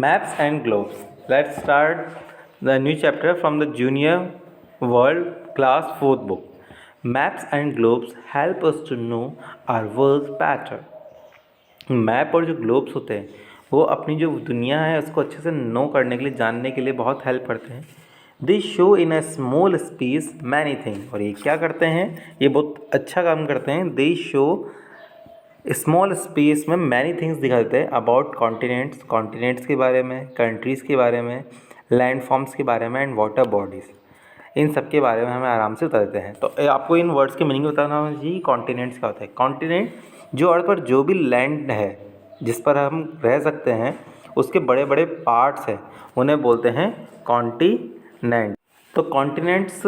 Maps and globes. Let's start the new chapter from the junior world class 4th book. Maps and globes help us to know our world better. Map और जो globes होते हैं वो अपनी जो दुनिया है उसको अच्छे से नो करने के लिए, जानने के लिए बहुत हेल्प करते हैं. दे show in a small space many thing. और ये क्या करते हैं, ये बहुत अच्छा काम करते हैं. दे शो स्मॉल स्पेस में मैनी थिंग्स दिखा देते हैं अबाउट कॉन्टिनेंट्स के बारे में, कंट्रीज़ के बारे में, लैंड फॉर्म्स के बारे में एंड वाटर बॉडीज़. इन सब के बारे में हमें आराम से बता देते हैं. तो आपको इन वर्ड्स के मीनिंग बताना है जी. कॉन्टिनेंट्स क्या होता है? कॉन्टिनेंट जो अर्थ पर जो भी लैंड है जिस पर हम रह सकते हैं उसके बड़े बड़े पार्ट्स हैं, उन्हें बोलते हैं कॉन्टिनेंट. तो कॉन्टिनेंट्स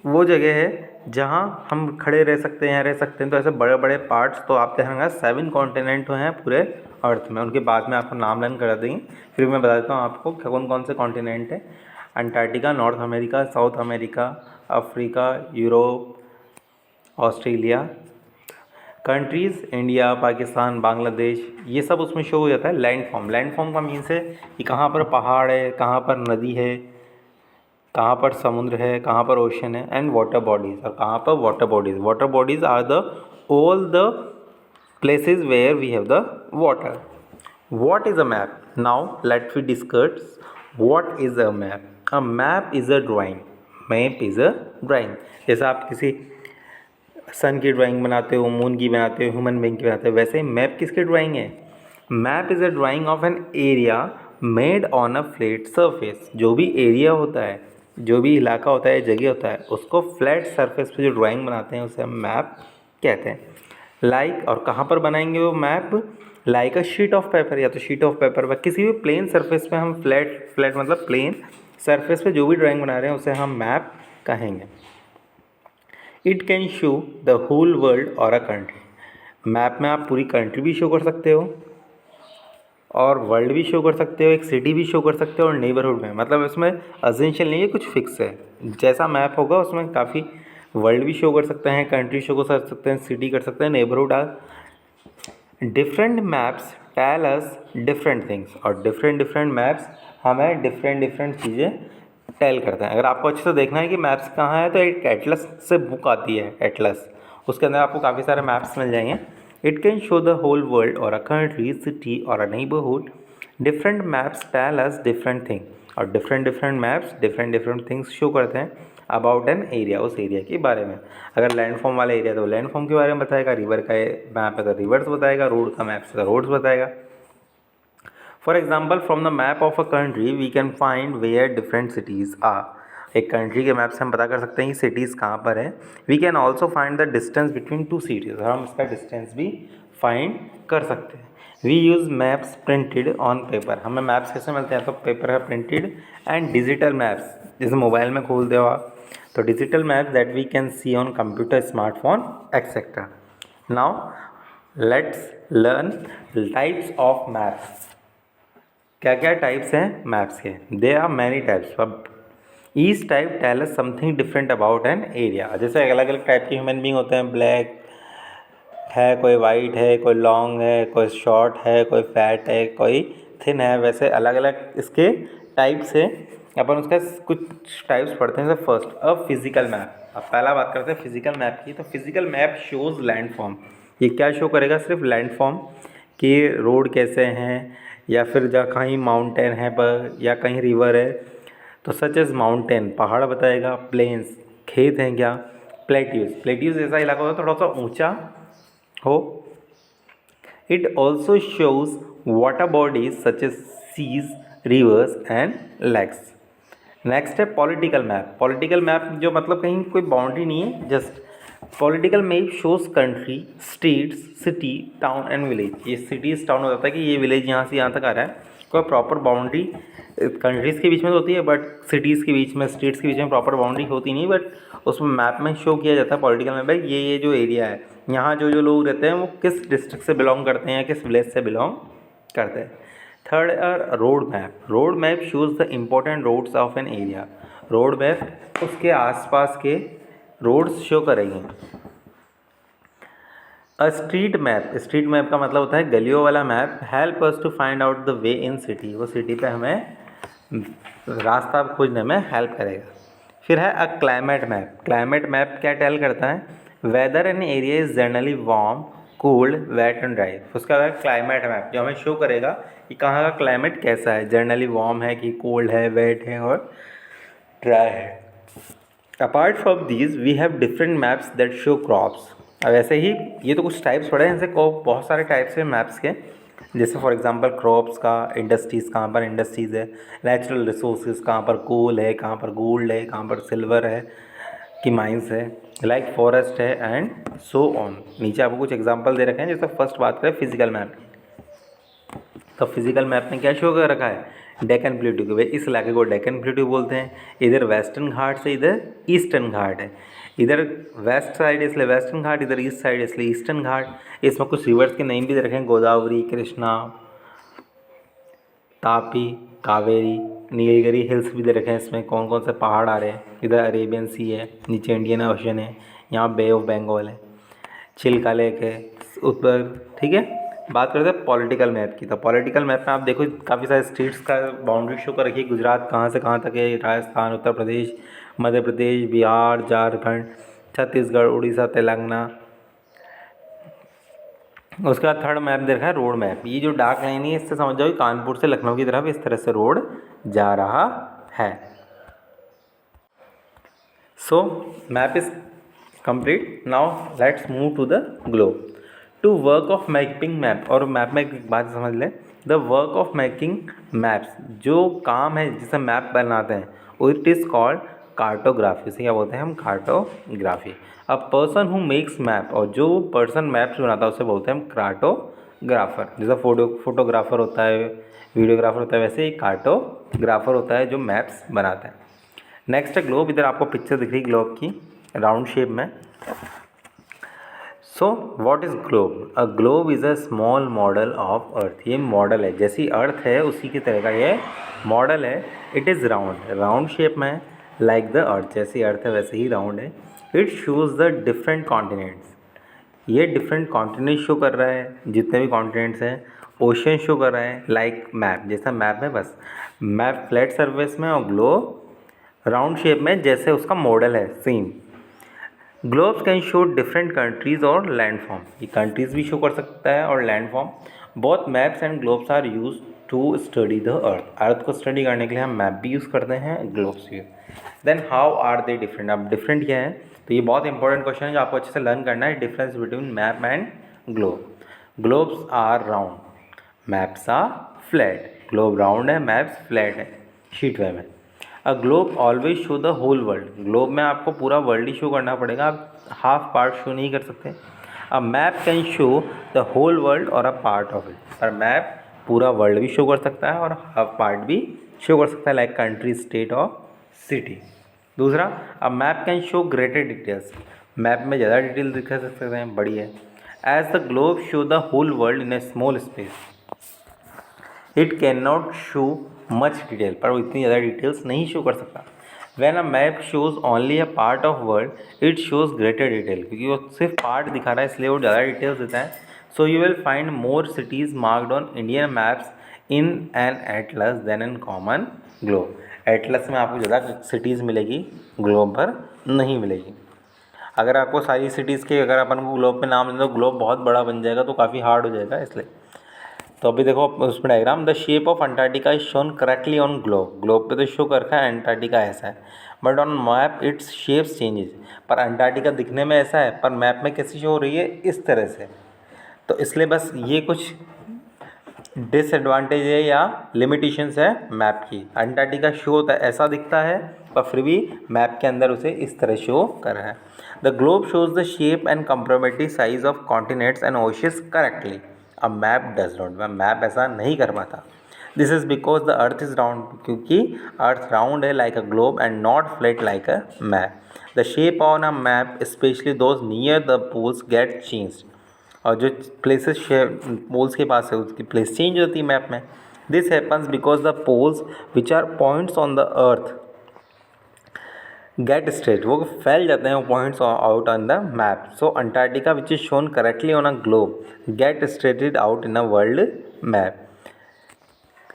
वो जगह है जहाँ हम खड़े रह सकते हैं, रह सकते हैं. तो ऐसे बड़े बड़े पार्ट्स, तो आप देखेंगे 7 कॉन्टिनेंट हैं पूरे अर्थ में. उनके बाद में आपको नाम लर्न करा देंगे. फिर मैं बता देता हूँ आपको कौन कौन से कॉन्टिनेंट हैं. Antarctica, north America, south America, Africa, Europe, Australia. Countries India, Pakistan, Bangladesh, ये सब उसमें शो हो जाता है. लैंड फॉर्म का मीन्स है कि कहाँ पर पहाड़ है, कहाँ पर नदी है, कहाँ पर समुद्र है, कहाँ पर ओशन है. एंड वाटर बॉडीज़, और कहाँ पर water bodies are the all the places where we have the water. What is a map? Now let we discuss what is a map. A map is a drawing. Map is a drawing. जैसा आप किसी सन की drawing बनाते हो, moon की बनाते हो, human being की बनाते हो, वैसे ही मैप किसकी ड्राइंग है? Map is a drawing of an area made on a flat surface. जो भी एरिया होता है, जो भी इलाका होता है, जगह होता है, उसको फ्लैट सरफेस पे जो ड्राइंग बनाते हैं उसे हम मैप कहते हैं. लाइक और कहाँ पर बनाएंगे वो map? Like a sheet of paper, या तो शीट ऑफ पेपर पर किसी भी प्लेन सरफेस पे हम फ्लैट मतलब प्लेन सरफेस पे जो भी ड्राइंग बना रहे हैं उसे हम मैप कहेंगे. It can show the whole world और अ कंट्री. मैप में आप पूरी कंट्री भी शो कर सकते हो और वर्ल्ड भी शो कर सकते हो, एक सिटी भी शो कर सकते हो और नेबरहुड में. मतलब इसमें एसेंशियल नहीं है, कुछ फिक्स है. जैसा मैप होगा उसमें काफ़ी वर्ल्ड भी शो कर सकते हैं, कंट्री शो कर सकते हैं, सिटी कर सकते हैं, neighbourhood. Different maps tell us different things. और डिफरेंट मैप्स हमें डिफरेंट चीज़ें टेल करते हैं. अगर आपको अच्छे से देखना है कि मैप्स कहाँ है तो एक एटलस से बुक आती है, एटलस. उसके अंदर आपको काफ़ी सारे मैप्स मिल जाएंगे. It can show the whole world और अ कंट्री, सिटी और a neighbourhood. Different maps tell us different thing. और different maps different things show करते हैं अबाउट एन एरिया, उस एरिया के बारे में. अगर लैंडफॉर्म वाला एरिया तो लैंडफॉर्म के बारे में बताएगा. रिवर का मैप है तो रिवर्स बताएगा. रोड का मैप है तो रोड्स बताएगा. For example, from the map of a country we can find where different cities are. एक कंट्री के मैप से हम पता कर सकते हैं कि सिटीज़ कहाँ पर है. We can also find the distance between 2 cities. हम इसका डिस्टेंस भी फाइंड कर सकते हैं. We use maps printed on paper. हमें मैप्स कैसे मिलते हैं? तो पेपर है प्रिंटेड. एंड डिजिटल मैप्स, जैसे मोबाइल में खोलते हो आप, तो digital maps that we can see on computer, smartphone etcetera. Now let's learn types of maps. क्या क्या टाइप्स हैं मैप्स के? There are many types. अब each type tell us something different about an area. जैसे अलग अलग type के human being होते हैं. ब्लैक है, कोई वाइट है, कोई लॉन्ग है, कोई शॉर्ट है, कोई फैट है, कोई थिन है. वैसे अलग अलग इसके टाइप्स हैं. अपन उसका कुछ टाइप्स पढ़ते हैं. जैसे फर्स्ट, अ फिजिकल मैप. अब पहला बात करते हैं फिजिकल मैप की. तो फिजिकल मैप शोज़ लैंडफॉर्म. ये क्या शो करेगा? सिर्फ लैंडफॉर्म कि रोड कैसे हैं, या फिर जहाँ कहीं माउंटेन है पर, या कहीं रिवर है तो सच एज माउंटेन, पहाड़ बताएगा. प्लेन्स, खेत हैं क्या. प्लेट्यूज ऐसा इलाका होता है थोड़ा सा ऊंचा हो. It also shows water bodies such as seas, rivers and lakes. Next है पॉलिटिकल मैप. पॉलिटिकल मैप जो मतलब कहीं कोई बाउंड्री नहीं है, just political map shows country, states, city, town and village. ये सिटीज़ टाउन हो जाता है कि ये विलेज यहाँ से यहाँ तक आ रहा है. कोई प्रॉपर बाउंड्री कंट्रीज़ के बीच में तो होती है, बट सिटीज़ के बीच में, स्टेट्स के बीच में प्रॉपर बाउंड्री होती नहीं. बट उसमें मैप में शो किया जाता है पॉलिटिकल मैप में, ये जो एरिया है, यहाँ जो लोग रहते हैं वो किस डिस्ट्रिक्ट से बिलोंग करते हैं, किस विलेज से बिलोंग करते हैं. थर्ड है road map. Road map shows the important roads of an area. Road map उसके आसपास के रोड्स शो करेंगे. स्ट्रीट मैप का मतलब होता है गलियों वाला map. Help us to find out the way in city, वो सिटी पे हमें रास्ता खोजने में हेल्प करेगा। फिर है a climate map. Climate map क्या टेल करता है, weather in area is generally warm, cold, wet and dry. उसका है क्लाइमेट मैप जो हमें शो करेगा कि कहाँ का क्लाइमेट कैसा है, जनरली वार्म है कि कोल्ड है, वेट है और ड्राई है। Apart from these we have different maps that show crops. अब ऐसे ही ये तो कुछ टाइप्स पड़े हैं, इनसे बहुत सारे टाइप्स हैं मैप्स के, जैसे फॉर एग्जांपल क्रॉप्स का, इंडस्ट्रीज़ कहाँ पर इंडस्ट्रीज़ है, नेचुरल रिसोर्सेज कहाँ पर कोल है, कहाँ पर गोल्ड है, कहाँ पर सिल्वर है की माइंस है, लाइक फॉरेस्ट है एंड सो ऑन। नीचे आपको कुछ एग्जांपल दे रखे हैं। जैसे फर्स्ट बात करें फिजिकल मैप, तो फिजिकल मैप में क्या शो कर रखा है, डेक्कन प्लेटू के, भाई इस इलाके को डेक्कन प्लेटू बोलते हैं। इधर वेस्टर्न घाट से इधर ईस्टर्न घाट है, इधर वेस्ट साइड इसलिए वेस्टर्न घाट, इधर ईस्ट साइड इसलिए ईस्टर्न घाट। इसमें कुछ रिवर्स के नेम भी दे रखे हैं, गोदावरी, कृष्णा, तापी, कावेरी, नीलगिरी हिल्स भी दे रखे हैं। इसमें कौन कौन से पहाड़ आ रहे हैं, इधर अरेबियन सी है, नीचे इंडियन ओशन है, यहाँ बे ऑफ बंगाल है, चिल्का लेक है ऊपर। ठीक है, बात करते हैं पॉलिटिकल मैप की। तो पॉलिटिकल मैप में आप देखो काफ़ी सारे स्टेट्स का बाउंड्री शो कर रखी है। गुजरात कहाँ से कहाँ तक है, राजस्थान, उत्तर प्रदेश, मध्य प्रदेश, बिहार, झारखंड, छत्तीसगढ़, उड़ीसा, तेलंगाना। उसके बाद थर्ड मैप दे रखा है रोड मैप। ये जो डार्क लाइन है इससे समझ जाओ कि कानपुर से लखनऊ की तरफ इस तरह से रोड जा रहा है। So map is complete. Now let's move to the globe. To work of making map, और मैप में एक बात समझ लें, the work of making maps, जो काम है जिसे मैप बनाते हैं, इट इज़ कॉल्ड कार्टोग्राफी। इसे क्या बोलते हैं हम, cartography. A person who makes map, और जो पर्सन मैप्स बनाता है उसे बोलते हैं हम कार्टोग्राफर। जैसा फोटोग्राफर होता है, वीडियोग्राफर होता है, वैसे ही कार्टोग्राफर होता है जो मैप्स बनाता है। नेक्स्ट है ग्लोब। इधर आपको पिक्चर दिख रही है ग्लोब की राउंड शेप में। So what is globe? A globe is a small model of earth. ये मॉडल है, जैसी अर्थ है उसी की तरह का ये मॉडल है। इट इज़ राउंड शेप में है, लाइक द अर्थ, जैसी अर्थ है वैसे ही राउंड है। It shows the different continents. ये डिफरेंट कॉन्टिनेंट शो कर रहा है, जितने भी कॉन्टिनेंट्स हैं। ओशन शो कर रहा है, लाइक मैप, जैसा मैप में, बस मैप फ्लैट सर्फेस में और ग्लोब राउंड शेप में, जैसे उसका मॉडल है same. Globes can show different countries और लैंडफॉर्म। ये कंट्रीज़ भी शो कर सकता है और landform. Both maps and globes are use to study the earth. Earth को स्टडी करने के लिए हम मैप भी यूज़ करते हैं, ग्लोब्स भी। Then how are they different? अब डिफरेंट क्या है, तो ये बहुत इंपॉर्टेंट क्वेश्चन है जो आपको अच्छे से लर्न करना है। Difference between map and globe. Globes are round, maps are flat. Globe round है, मैप्स फ्लैट है शीट वे में। A globe always show the whole world. Globe में आपको पूरा वर्ल्ड ही शो करना पड़ेगा, आप हाफ पार्ट शो नहीं कर सकते। A map can show the whole world और अ पार्ट ऑफ इट। और मैप पूरा वर्ल्ड भी शो कर सकता है और हाफ पार्ट भी शो कर सकता है, लाइक कंट्री, स्टेट और सिटी। दूसरा, a map can show greater details. Map में ज़्यादा डिटेल दिखा सकते हैं, बड़ी है। As the globe show the whole world in a small space, it can not show much detail, पर वो इतनी ज़्यादा डिटेल्स नहीं शो कर सकता। When a map shows only a part of world, it shows greater detail, क्योंकि वो सिर्फ पार्ट दिखा रहा है इसलिए वो ज़्यादा डिटेल्स देता है। So you will find more cities marked on Indian maps in an atlas than in common globe. Atlas में आपको ज़्यादा सिटीज़ मिलेगी, ग्लोब पर नहीं मिलेगी। अगर आपको सारी सिटीज़ के अगर अपन को ग्लोब पे नाम लें तो ग्लोब बहुत बड़ा बन जाएगा, तो काफ़ी हार्ड हो जाएगा इसलिए। तो अभी देखो उसमें diagram, the shape of Antarctica is shown correctly on globe. Globe पे तो शो कर रखा है अंटार्कटिका ऐसा है, but on map it's shapes changes. पर अंटार्कटिका दिखने में ऐसा है, पर मैप में कैसी शो हो रही है, इस तरह से। तो इसलिए बस ये कुछ डिसएडवांटेज है या लिमिटेशंस है मैप की। अंटार्कटिका शो होता है ऐसा दिखता है, पर फिर भी मैप के अंदर उसे इस तरह शो कर रहा है। The globe shows the shape and comparative size of continents and oceans correctly. A map does not, map ऐसा नहीं कर पाता। This is because the earth is round, क्योंकि अर्थ राउंड है like a globe and not flat like a map. The shape on a map specially those near the poles get changed. और जो places poles के पास है उसकी place change होती है map में। This happens because the poles which are points on the earth get straight, वो फैल जाते हैं वो points out on the map. So Antarctica which is shown correctly on a globe get stretched out in a world map.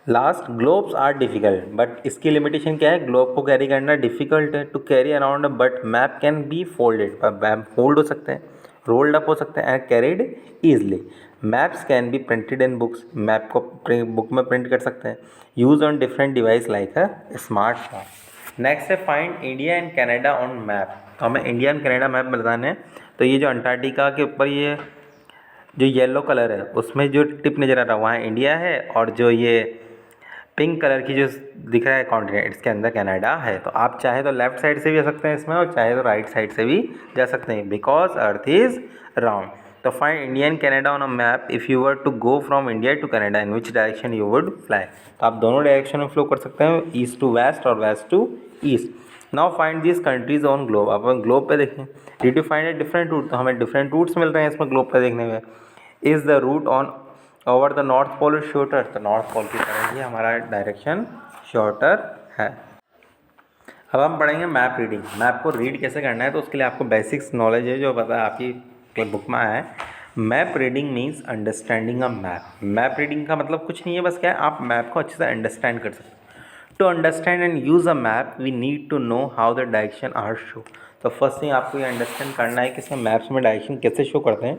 Last, globes are difficult, but इसकी limitation क्या है, globe को carry करना डिफिकल्ट है to carry around, but map can be folded, map fold हो सकते हैं, rolled up हो सकते हैं and carried easily. Maps can be printed in books, map को बुक में प्रिंट कर सकते हैं. Use on different device like a smartphone. Next है find India and Canada on map. तो हमें इंडिया एंड कनाडा मैप बताना है. तो ये जो अंटार्कटिका के ऊपर ये जो येलो कलर है उसमें जो टिप नज़र आ रहा है वहाँ इंडिया है, और जो ये पिंक कलर की जो दिख रहा है कॉन्टिनेंट इसके अंदर कनाडा है. तो आप चाहे तो लेफ्ट साइड से भी जा सकते हैं इसमें और चाहे तो राइट साइड से भी जा सकते हैं, बिकॉज अर्थ इज राउंड. तो find India and Canada on a map if you were to go from India to Canada in which direction you would fly. तो आप दोनों डायरेक्शन में फ्लो कर सकते हैं, ईस्ट टू वेस्ट और west to east. Now find this countries on globe. आप globe पे देखें, did you find a different route. तो हमें डिफरेंट रूट्स मिल रहे हैं इसमें ग्लोब पे देखने में. Is the route on over the north pole shorter. तो नॉर्थ पोल की तरह ही हमारा डायरेक्शन शॉर्टर है. अब हम पढ़ेंगे मैप रीडिंग. मैप को रीड कैसे करना है, तो उसके लिए आपको बेसिक्स नॉलेज है जो पता है आपकी बुक में है. Map reading means understanding a map. Map reading का मतलब कुछ नहीं है, बस क्या है, आप मैप को अच्छे से अंडरस्टैंड कर सकते हैं. To understand and use a map we need to know how the direction are show. तो फर्स्ट थिंग आपको ये अंडरस्टैंड करना है कि इसमें मैप्स में डायरेक्शन कैसे शो करते हैं,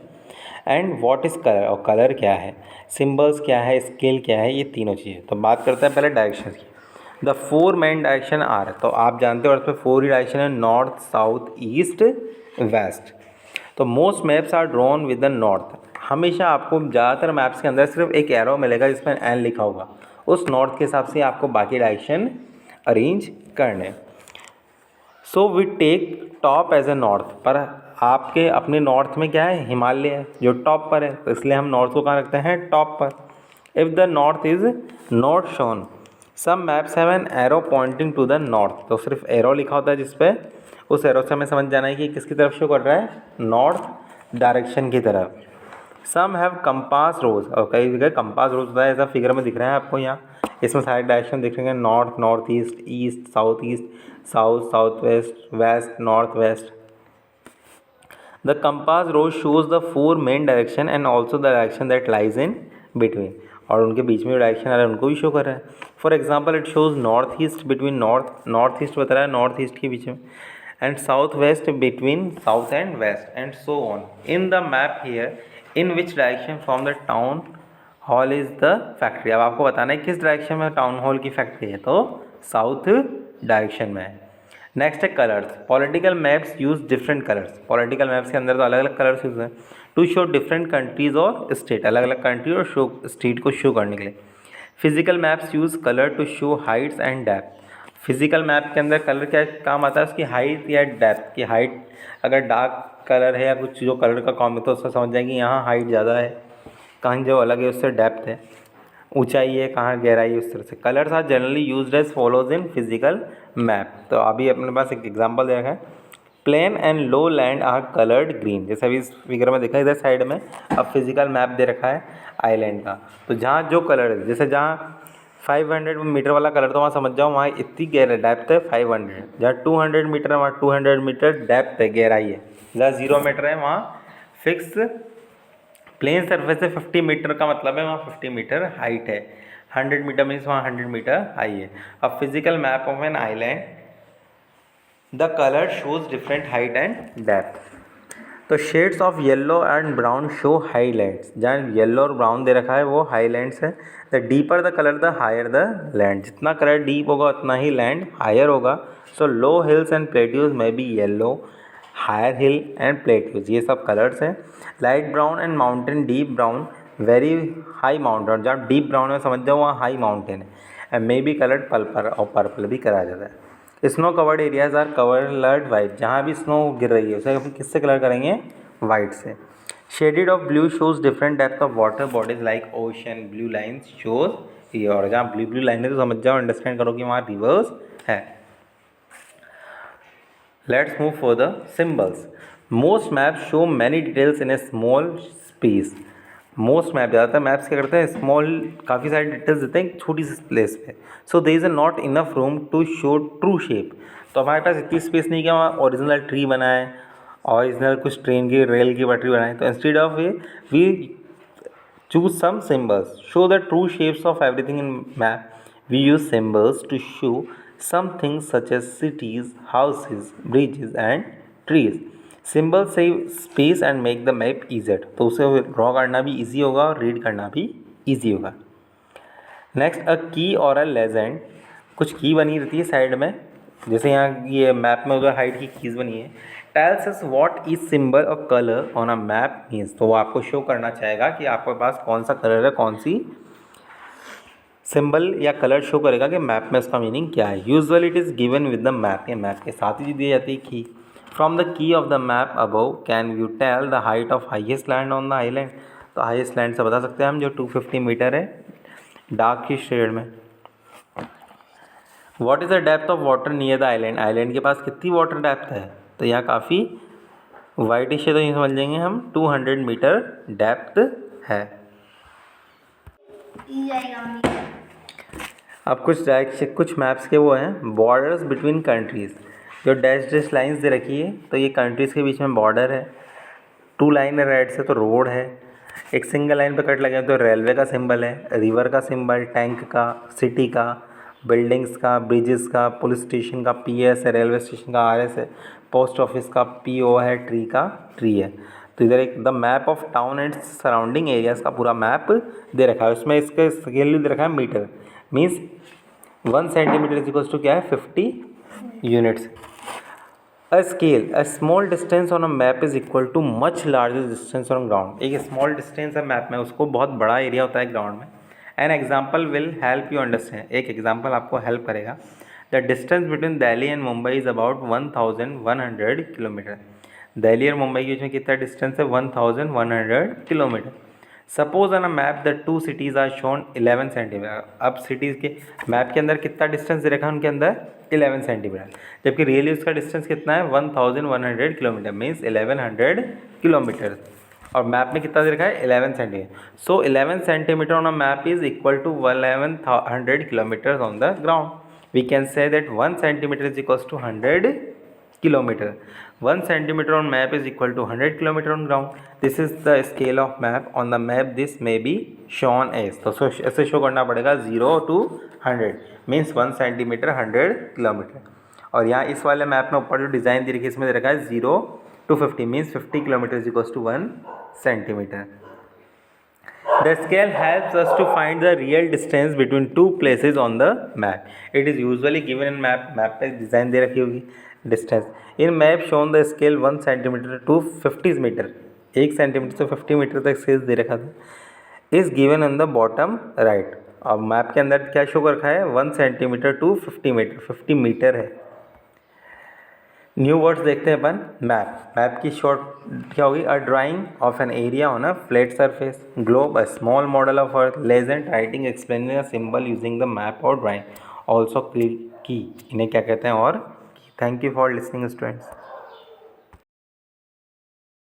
एंड व्हाट इज़ कलर, और कलर क्या है, सिंबल्स क्या है, स्केल क्या है, ये तीनों चीज़ें. तो बात करते हैं पहले डायरेक्शन की. The four main direction are. तो आप जानते हो अर्थ पे फोर ही डायरेक्शन है, नॉर्थ साउथ ईस्ट वेस्ट. तो most maps are drawn with the north. हमेशा आपको ज़्यादातर मैप्स के अंदर सिर्फ एक एरो मिलेगा जिसमें एन लिखा होगा, उस नॉर्थ के हिसाब से आपको बाकी डायरेक्शन अरेंज करने. So we take top as a north. पर आपके अपने नॉर्थ में क्या है, हिमालय है जो टॉप पर है, तो इसलिए हम नॉर्थ को कहाँ रखते हैं, टॉप पर. If the north is not shown, some maps have an arrow pointing to the north. तो सिर्फ एरो लिखा होता है जिसपे, उस एरो से हमें समझ जाना है कि किसकी तरफ शो कर रहा है, नॉर्थ डायरेक्शन की तरफ. सम हैव कंपास रोज, और कई जगह कंपास रोज होता है, ऐसा फिगर में दिख रहा है आपको यहाँ. इसमें सारे डायरेक्शन दिख रहे हैं, north north east, east south east, south south west, west north west. The compass rose shows the four main direction and also the direction that lies in between. और उनके बीच में जो डायरेक्शन आ रहा है उनको भी शो कर रहा है. For example it shows north east between north east बता रहा है नॉर्थ ईस्ट के बीच में, and south west between south and west, and so on. In the map here in which direction from the town hall is the factory. अब आपको बताना है किस डायरेक्शन में टाउन हॉल की फैक्ट्री है, तो साउथ डायरेक्शन में है. नेक्स्ट है colours. Political maps use different colours. Political maps के अंदर तो अलग अलग कलर्स यूज हैं टू शो डिफरेंट कंट्रीज और स्टेट, अलग अलग कंट्री और शो स्टेट को शो करने के लिए. Physical maps use colour to show heights and depth. Physical map के अंदर कलर क्या काम आता है, उसकी हाइट या डेप्थ की. हाइट अगर डार्क कलर है या कुछ जो कलर का काम है तो उससे समझ जाएंगे यहाँ हाइट ज़्यादा है, कहीं जो अलग है उससे डेप्थ है, ऊंचाई है कहाँ गहराई है, उस तरह से. Colours are generally used as follows in physical map. तो अभी अपने पास एक एग्जांपल दे रखा है. Plain and low land are coloured green. जैसे अभी इस फिगर में देखा इधर साइड में अब फिजिकल मैप दे रखा है आइलैंड का. तो जहाँ जो कलर है, जैसे जहाँ 500 मीटर वाला कलर तो वहाँ समझ जाओ वहाँ इतनी गहराई डेप्थ है 500. जहाँ 200 मीटर है वहाँ 200 मीटर डेप्थ है, गहराई है. जहाँ 0 मीटर है वहाँ फिक्स प्लेन सरफेस से 50 मीटर का मतलब है वहाँ 50 मीटर हाइट है. 100 मीटर मीन्स वहाँ 100 मीटर हाई है. अब physical map of an island the colour shows different height and depth. तो shades of yellow and brown show highlands. जहाँ येलो और ब्राउन दे रखा है वो हाईलैंड्स है. The deeper the colour the higher the land. जितना कलर डीप होगा उतना ही लैंड हायर होगा. So low hills and plateaus में be yellow, higher hill and plateaus, ये सब कलर्स हैं. Light brown and mountain deep brown very high mountain. जहाँ डीप ब्राउन में समझ जाओ वहाँ हाई माउंटेन है. And may be coloured purple, और पर्पल भी करा जाता है. Snow covered areas are coloured white. जहाँ भी स्नो गिर रही है उसे हम किससे कलर करेंगे, वाइट से. Shaded of blue shows different depth of water bodies like ocean. Blue lines shows ये, और जहाँ ब्लू ब्लू लाइन है तो समझ जाओ अंडरस्टैंड करो कि वहाँ रिवर्स है. Let's move further. Symbols. Most maps show many details in a small space. Most map, ज़्यादातर मैप्स क्या करते हैं, स्मॉल काफ़ी सारे डिटेल्स देते हैं छोटी सी प्लेस पे. So there is a not enough room to show true shape. तो हमारे पास इतनी स्पेस नहीं कि हम ओरिजिनल ट्री बनाएं, ओरिजिनल कुछ ट्रेन की रेल की पटरी बनाएं. तो instead of we choose some symbols show the true shapes of everything in map. We use symbols to show some things such as cities, houses, bridges and trees. Symbols save space and make the map easier. तो उसे draw करना भी easy होगा और read करना भी easy होगा. Next, अ की और अ लेजेंड. कुछ की बनी रहती है साइड में, जैसे यहाँ ये मैप में उधर हाइट की कीज़ बनी है. Tells us what is symbol और colour on a map means. तो वो आपको शो करना चाहेगा कि आपके पास कौन सा कलर है, कौन सी सिंबल या कलर शो करेगा कि मैप में इसका मीनिंग क्या है. Usually it is given with the map. ये मैप के साथ ही दी जाती है key. From the key of the map above can you tell the height of highest land on the island. तो हाइएस्ट लैंड से बता सकते हैं हम, जो 250 मीटर है डार्क की शेड में. What is the depth of water near the island. Island के पास कितनी वाटर डेप्थ है. तो यहाँ काफ़ी वाइडिश है, तो ये समझ लेंगे हम 200 मीटर डेप्थ है. अब कुछ मैप्स के वो हैं बॉर्डर्स बिटवीन कंट्रीज़. जो डैश लाइंस दे रखी है, तो ये कंट्रीज़ के बीच में बॉर्डर है. 2 लाइन है रेड से, तो रोड है. एक सिंगल लाइन पे कट लगे तो रेलवे का सिंबल है, रिवर का सिंबल, टैंक का, सिटी का, बिल्डिंग्स का, ब्रिजेस का, पुलिस स्टेशन का PS है, रेलवे स्टेशन का RS है, पोस्ट ऑफिस का PO है, ट्री का ट्री है. तो इधर एक the map of town and surrounding areas का पूरा मैप दे रखा है. उसमें इसका स्केल दे रखा है metre. Means 1 centimetre is equals to क्या है, 50 units. A scale, a small distance on a map is equal to much larger distance on ground. एक स्मॉल डिस्टेंस है मैप में, उसको बहुत बड़ा एरिया होता है ग्राउंड में. An example will help you understand. एक एग्जाम्पल आपको हेल्प करेगा. The distance between Delhi and Mumbai is about 1100 kilometre. Delhi और मुंबई के बीच में कितना डिस्टेंस है, 1100 kilometre. Suppose on a map the 2 cities are shown 11 centimetre. अब सिटीज़ के मैप के अंदर कितना डिस्टेंस दे रखा है उनके अंदर, 11 सेंटीमीटर. जबकि रियली उसका डिस्टेंस कितना है, 1100 किलोमीटर. Means 1100 kilometre. और मैप में कितना दे रखा है, 11 centimetre. So 11 centimetre on a map is equal to 1100 kilometre on the ground. We can say that 1 centimetre is equal to 100 kilometer. 1 centimeter on map is equal to 100 kilometer on ground. This is the scale of map. On the map this may be shown as. तो ऐसे show करना पड़ेगा 0 to 100 means 1 centimetre 100 kilometre. और यहाँ इस वाले map में ऊपर जो डिज़ाइन दी रखी है, इसमें दे रखा है 0 to 50 means 50 kilometre is equal to 1 centimetre. The scale helps us to find the real distance between 2 places on the map. It is usually given in map. Map पे डिज़ाइन दे रखी होगी distance. In map shown the scale 1 centimetre to 50 metre. 1 centimetre से 50 metre तक scale दे रखा था. Is given in the bottom right. अब मैप के अंदर क्या शो कर रखा है, 1 सेंटीमीटर टू 50 मीटर. 50 मीटर है. न्यू वर्ड्स देखते हैं अपन. मैप. मैप की शॉर्ट क्या होगी, a drawing of an area on a flat surface. Globe, a small model of earth. Legend, writing explaining a symbol using the map और drawing. Also की, इन्हें क्या कहते हैं, और thank you for listening students.